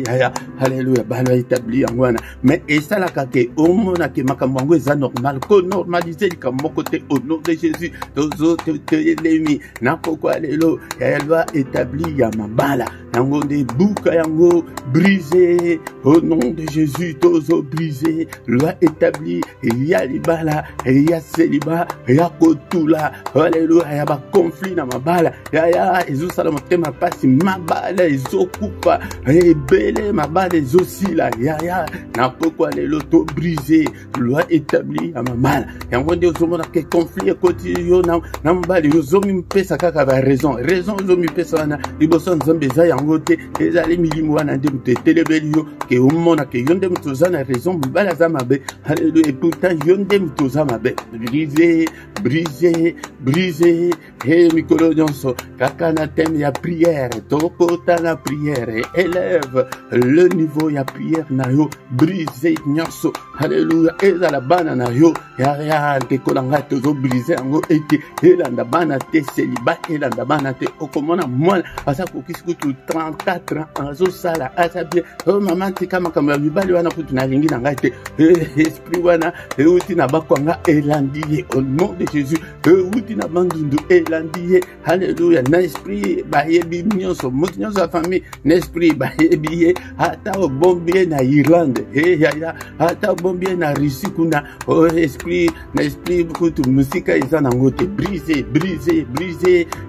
yaya alléluia balo établi yango wana mais esalaka ke omona ke makambo yango eza normal ko normaliser likambo moko te au nom de Jésus tozo te yelemi na pokwa lelo yaya lwa établi ya mabala yango nde buka yango brisé au nom de Jésus tozo brisé loi établi ya libala ya célibat ya kotula alléluia ya ba conflit na mabala ya ezosala motema pasi mabala ezokupa ebele mabala ezosila ya na pokwa lelo to brisé loi établi ya mamala yango nde ozomona ke conflit ekoti yo na mobali ozomi mpesa kaka ba raison ozomi pesa wana liboso nzambe eza yango te ezali milimo wana nde moto etelebeli yo ke omona ke yo nde moto oza na raison mobali aza mabe alleluya et pourtant yo nde moto oza mabe brisé mikolo nyonso kaka na teme ya prière tokota na prière élève le niveau ya prière na yo brisé nyonso alleluya ezala bana na yo ya ndeko nanga tozo brisé yango ete elanda bana te célibat elanda bana te okomona mwana aza kokisi kutu 34 ans azosala aza bien mama tika makambo ya mibali wana kutu nalingi na ngai te esprit wana euti na bakwanga elandi ye au nom de Jésus euti na bandundu elandi ye alléluia na esprit bayebi nyonso moto nyonso ya famille na esprit bayebi ye ata obombi ye na Irlande ata obombi ye na Russie kuna esprit na esprit kutu musika eza nango te brisé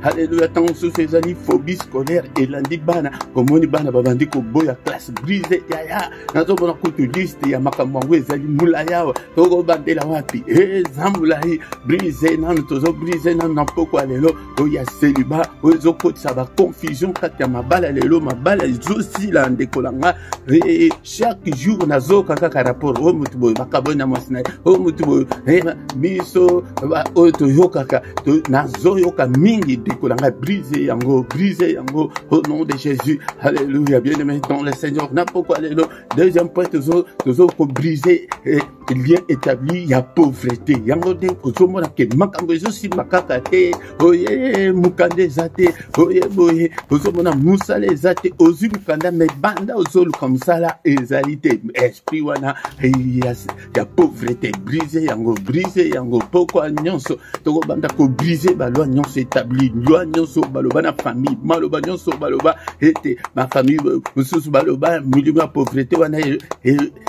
alléluia tant mosusu ezali phobie scolaire elandi bana omoni bana babandi koboya classe brisé yaya nazomona kutu liste ya makambo yango ezali mulaya tokobandela wapi ezambulayi brisé nanu tozo brisé nanu na pokwa lelo oyo ya célibat oyo ezokotisa baconfusion kati ya mabala lelo mabala ezosila ndeko nanga chaque jour nazoka kaka rapport oyo motu boye bakaboi na mwasi na ye oyo motu boye biso oyo toyokaka nazoyoka mingi ndeko nanga brisé yango au nom de Jésus alléluia bien aimé dans le Seigneur na pokwa lelo deuxième point tozo ko briser lien établi ya pauvreté yango de kozomona ke makambo ezosimba kaka te oye mukanda eza te oye boye ozomona musala eza te ozwi mukanda me banda ozoluka musala ezali te esprit wana ya pauvreté brise yango pokwa nyonso tokobanda ko brise balwa nyonso établi lwa nyonso baloba na famille maloba nyonso baloba ete ma famille mosusu baloba milimo ya pauvreté wana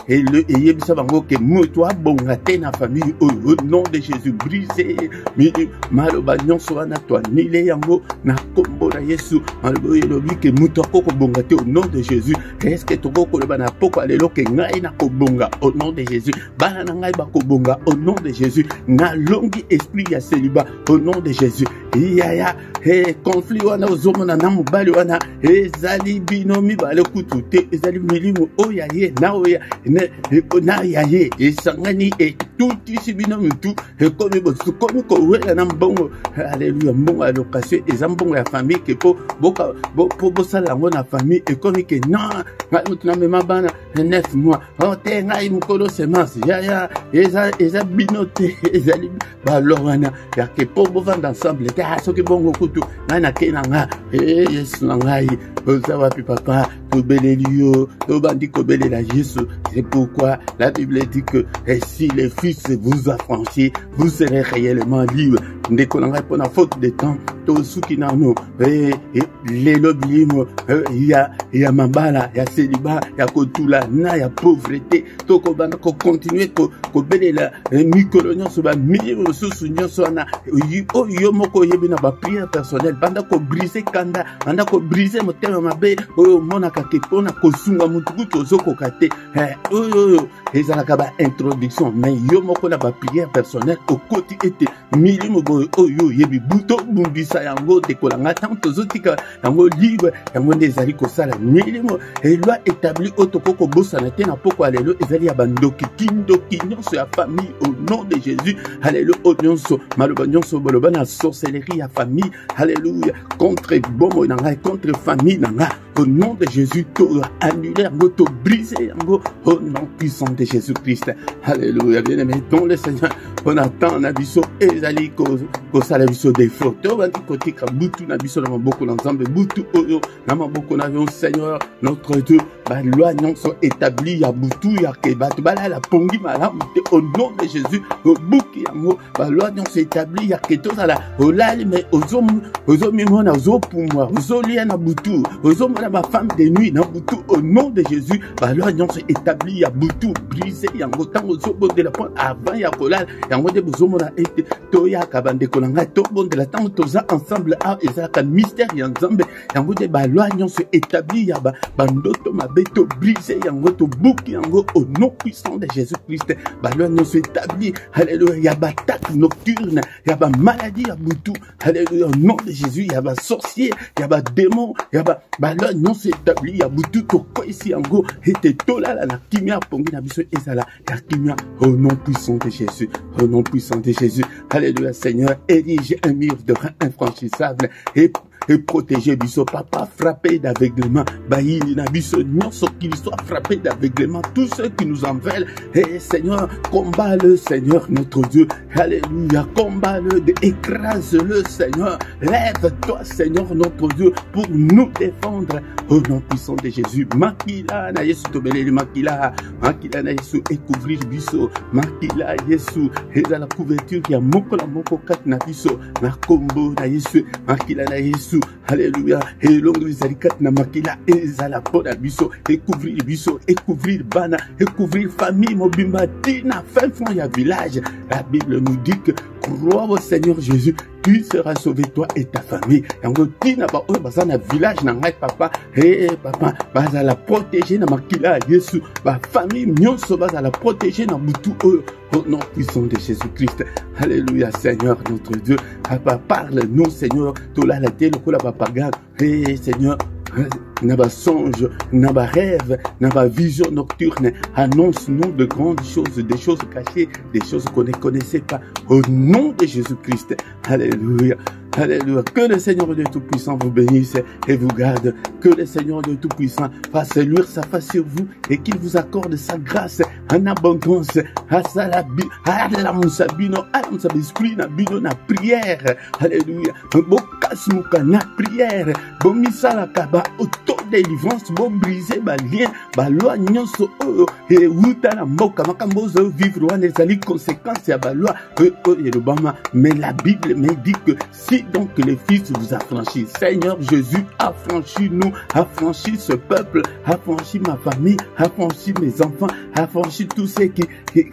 eyebisa bango ke moto abonga te na famille au nom de Jésus brisé maloba nyonso wana toanile yango na kombo na Yesu maloba elobi ke moto akoko bonga te au nom de Jésus est-ce que tokokoloba na pokwa lelo ke ngai na kobonga au nom de Jésus bana na ngai bakobonga au nom de Jésus na longi esprit ya célibat au nom de Jésus yaya conflit wana ozomona na mobali wana ezali bino mibale kutu te ezali milimo oya ye na oya na ya ye esangani etutisi bino mutu ekomi bosukomi kowela na mbongo alléluia mbongo ya location eza mbongo ya famille ke po bosala yango na famille ekomi ke non ngai mutu namema bana 9 mois te ngai mokolo semence yaya eza bino te ezali balo wana yake po bovanda ensemble te soki bongo kutu ngai nakei na nga yesu na ngai oza wapi papa tobeleli yo tobandi kobelela Yesu c'est pourquoi la Bible dit que si les fils vous affranchissent vous serez réellement libres ndeko na ngai pona faute de temps tosuki nano lelo bilimo ya mabala ya célibat ya kotula na ya pauvreté tokobanda ko continuer kobelela mikolo nyonso ba milimo mosusu nyonso wana oyo moko yebi na ba prière personnelle banda ko briser kanda banda ko briser motema mabe oyo monaka ke pona kosunga mutu kutu ozokoka te oyo ezalaka ba introduction mais yo moko na ba prière personnelle okoti ete milimo oyo yebi buto bumbisa yango tekolanga tanto zotika yango libre yango nde ezali kosala milimo eloi établi otokoko bosana te na pokwa lelo ezali ya bandoki kindoki nyonso ya famille au nom de Jésus alléluia o nyonso maloba nyonso boloba na sorcellerie ya famille alléluia contre bomo na ngai contre famille na ngai au nom de Jésus to annuler yango to briser yango au nom puissant de Jésus-Christ alléluia bien aimé dans le Seigneur on attend na biso ezali kosala biso des fautes tobandi kotika butu na biso na maboko na Nzambe butu oyo na maboko na yo Seigneur notre Dieu baloi nyonso établi ya butu ya ke bato balala pongi malamu te au nom de Jésus obuki yango baloi nyonso établi ya ke tozala olali mais ozomimona ozopumwa ozolia na butu ozomona na ba femme de nuit na butu au nom de Jésus ba loi nyonso établi ya butu brisé yango tango zo bon de la point avant ya kolal yango de bozo mona ete to ya kabande kolanga to bon de la tango toza ensemble a ezaka mystère ya nzambe yango de ba loi nyonso établi ya ba ndoto mabeto brisé yango to buki yango au nom puissant de Jésus-Christ ba loi nyonso établi alléluia ya ba attaque nocturne ya ba maladie ya butu alléluia au nom de Jésus ya ba sorcier ya ba démon ya ba loi nyonso établi ya butu to ko ici yango ete tolala na kimia pongi na biso ezala ya kimia au nom puissant de Jésus, au nom puissant de Jésus. Alléluia Seigneur, érige un mur de rein infranchissable et protéger biso papa frappé d'aveuglement baïli na biso nyonso qu'il soit frappé d'aveuglement tous ceux qui nous en veulent et Seigneur combat le Seigneur notre Dieu alléluia combat le écrase le Seigneur lève-toi Seigneur notre Dieu pour nous défendre au nom puissant de Jésus makila na Yesu tobeleli makila na Yesu et couvrir biso makila Yesu et dans la couverture qui a moko la moko kat na biso na kombo na Yesu makila na Yesu alléluia et longue miséricorde na makila ezala pona biso et couvrir biso et couvrir bana et couvrir famille mobimba tina fin fond ya village la Bible nous dit que crois au Seigneur Jésus tu seras sauvé toi et ta famille yango tina ba oyo baza na village na ngai papa papa bazala protéger na makila Yesu ba famille nyonso bazala protéger na mutu oyo au nom puissant de Jésus-Christ alléluia Seigneur notre Dieu papa parle-nous Seigneur tola la télé ko la papa Seigneur n'a pas songe, n'a pas rêve, n'a pas vision nocturne. Annonce-nous de grandes choses, des choses cachées, des choses qu'on ne connaissait pas. Au nom de Jésus-Christ. Alléluia. Alléluia. Que le Seigneur de Tout-Puissant vous bénisse et vous garde. Que le Seigneur de Tout-Puissant fasse luire sa face sur vous et qu'il vous accorde sa grâce en abondance. Na prière. Alléluia. Na prière. Auto-délivrance, bon brisé, ba lien, ba loi nyonso oyo et wuta na mboka makambo zo vivre wana ezali conséquence ya ba loi Obama. Mais la Bible me dit que si donc le Fils vous affranchit, Seigneur Jésus affranchit nous, affranchit ce peuple, affranchit ma famille, affranchit mes enfants, affranchit tous ceux qui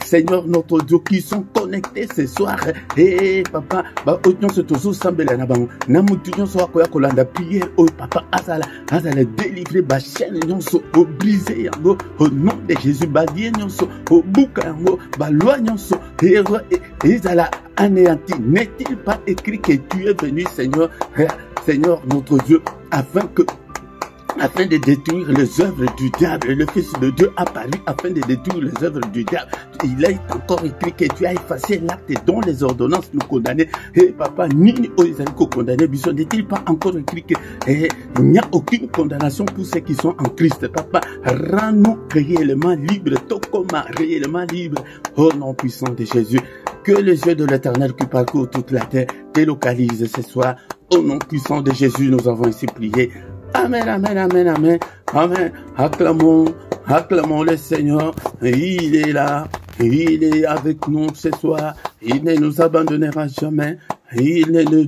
Seigneur notre Dieu qui sont connectés ce soir et papa ba otyon se tozo sambela na bango na mutu nyonso akoya kolanda prière o papa azala délivrer ba chaîne nyonso o briser yango au nom de Jésus ba lien nyonso o buka yango ba loi nyonso et ezala anéanti. N'est-il pas écrit que tu es venu Seigneur notre Dieu afin de détruire les œuvres du diable. Le Fils de Dieu a paru afin de détruire les œuvres du diable. Il est encore écrit que tu as effacé l'acte dont les ordonnances nous condamnaient. Et papa, ni aux condamnés, n'est-il pas encore écrit qu'il n'y a aucune condamnation pour ceux qui sont en Christ. Papa, rends-nous réellement libres, Tokoma réellement libres. Au nom puissant de Jésus, que les yeux de l'Éternel qui parcourent toute la terre délocalisent ce soir. Au nom puissant de Jésus, nous avons ainsi prié. Amen, amen, amen, amen, amen. Acclamons le Seigneur. Il est là. Il est avec nous ce soir. Il ne nous abandonnera jamais. Il ne nous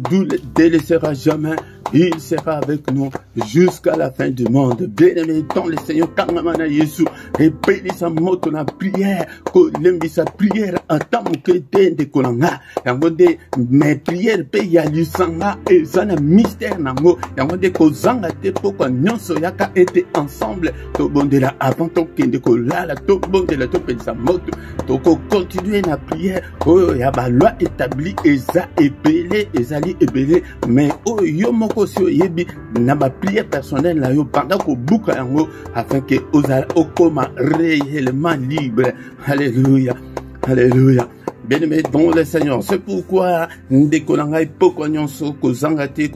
délaissera jamais. Il sera avec nous jusqu'à la fin du monde. Bien-aimé dans le Seigneur, Kangamana Yesu, et béni sa moto na prière, que l'embi sa prière en tant que de kolanga. Yangonde, mes prières paye à l'usanga, et zana mystère nango. Yangonde, ko zanga te poko nyonso yaka été ensemble. To bondela avant ton kende kolala, to bondela to pe sa moto. To ko continuer na prière, oh yaba loi établie, eza ebele, ezali ebele, mais oh yomo yebi na ba prière personnelle la yo pendant ko buka yango afin que ozala okoma réellement libre. Alléluia. Alléluia. Bien-aimé dans le Seigneur, c'est pourquoi ndekolanga ipoko nyonso kozangate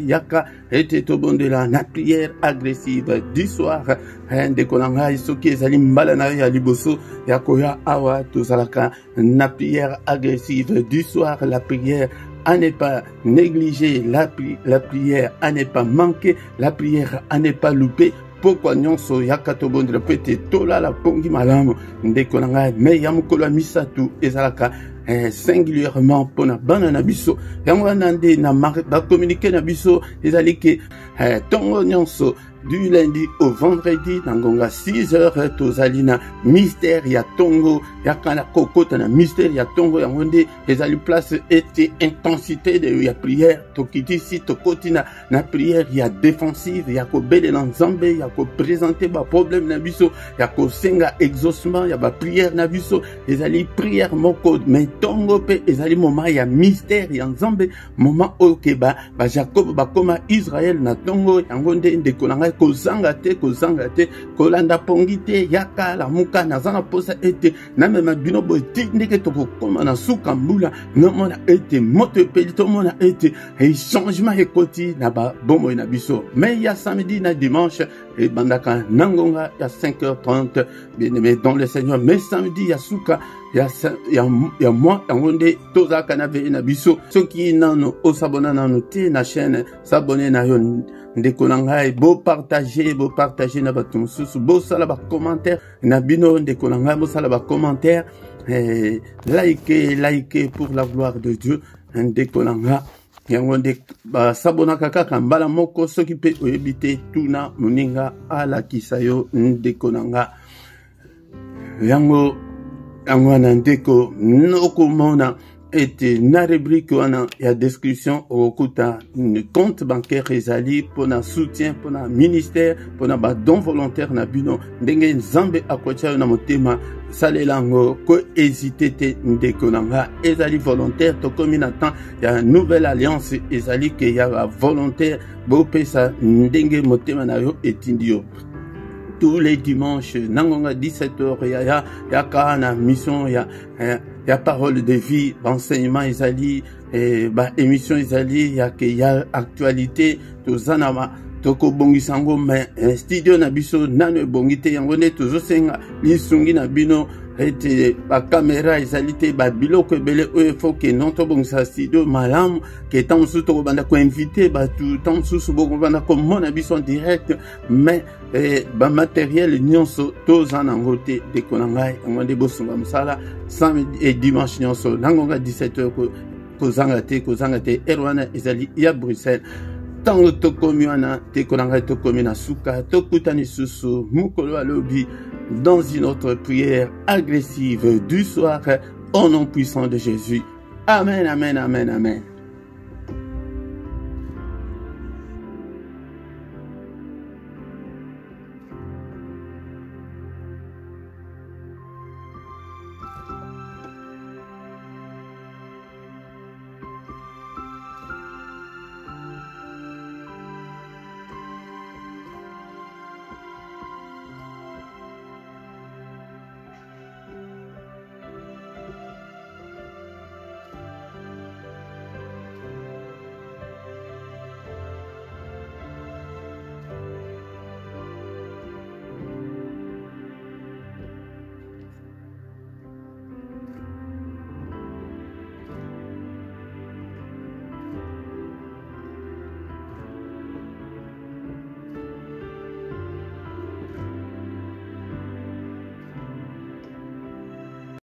yaka ete tobondela na prière agressive du soir ndekolanga isoki ezali mbala na ya liboso yakoya awa tozalaka na prière agressive du soir. La prière à ne pas négliger, la prière à ne pas manquer, la prière à ne pas louper. Pourquoi nyonso yakato bondre pete tola la pongi malamu ndeko nanga me yamukolo misatu ezalaka singulièrement pona bana na biso yango nande na ba communiquer na biso ezali ke tongo nyonso du lundi au vendredi nangonga 6h tozali na mystère ya tongo yakana kokota na mystère ya tongo yango nde ezali place ete intensité de ya prière tokiti si tokoti na prière ya défensive ya kobelela nzambe ya ko présenter ba problème na biso ya kosenga exaucement ya ba prière na biso ezali prière moko mais tongo pe ezali moment ya mystère ya nzambe moment oyo ke ba Jacob bakoma Israël na tongo yango nde ndeko na ngai kozanga te kolanda pongi te yaka la muka nazana posa ete na mema bino bo ndeke tokokoma na suka mbula nomona ete moto epeli tomona ete changement ekoti na ba bomo na biso mais ya samedi na dimanche et bandaka nangonga ya 5h30 bien aimé dans le Seigneur mais samedi ya suka ya moi yangonde tozaka na ve na biso soki nano osabona nano te na chaîne s'abonner na yo ndeko na ngai bo partager na bato mosusu bo sala ba commentaire na bino ndeko na ngai bo sala ba commentaire like pour la gloire de Dieu ndeko na ngai yango nde basabonaka kaka mbala moko soki pe oyebi te tuna moninga alakisa yo ndeko na nga yango wana ndeko nokomona ete na rubrique wana ya description okuta compte bancaire ezali pona soutien pona ministère pona ba don volontaire na bino ndenge nzambe akotia yo na motema salelango ko hésiter te ndeko nanga ezali volontaire tokomi na temps ya nouvelle alliance ezali ke ya volontaire bopesa ndenge motema na yo etindi yo tous les dimanches nangonga 17h ya kana mission ya parole de vie enseignement ezali ba émission ezali ya actualité tozanama toko bongisango mais studio na biso nano bongite yango ne tozosenga lisungi na bino ete ba caméra ezali te ba biloko ebele oyo faut que non to bongisa studio malamu ke tant sous to banda ko inviter ba tout tant sous boko banda ko mona biso en direct mais ba matériel nyonso tozana ngote de konangai ngande bosunga musala samedi et dimanche nyonso nangonga 17h kozanga te erwana ezali ya Bruxelles tango tokomi wana tekolanga tokomi na suka tokutani susu mukolo alobi dans une autre prière agressive du soir au nom puissant de Jésus. Amen, amen, amen, amen.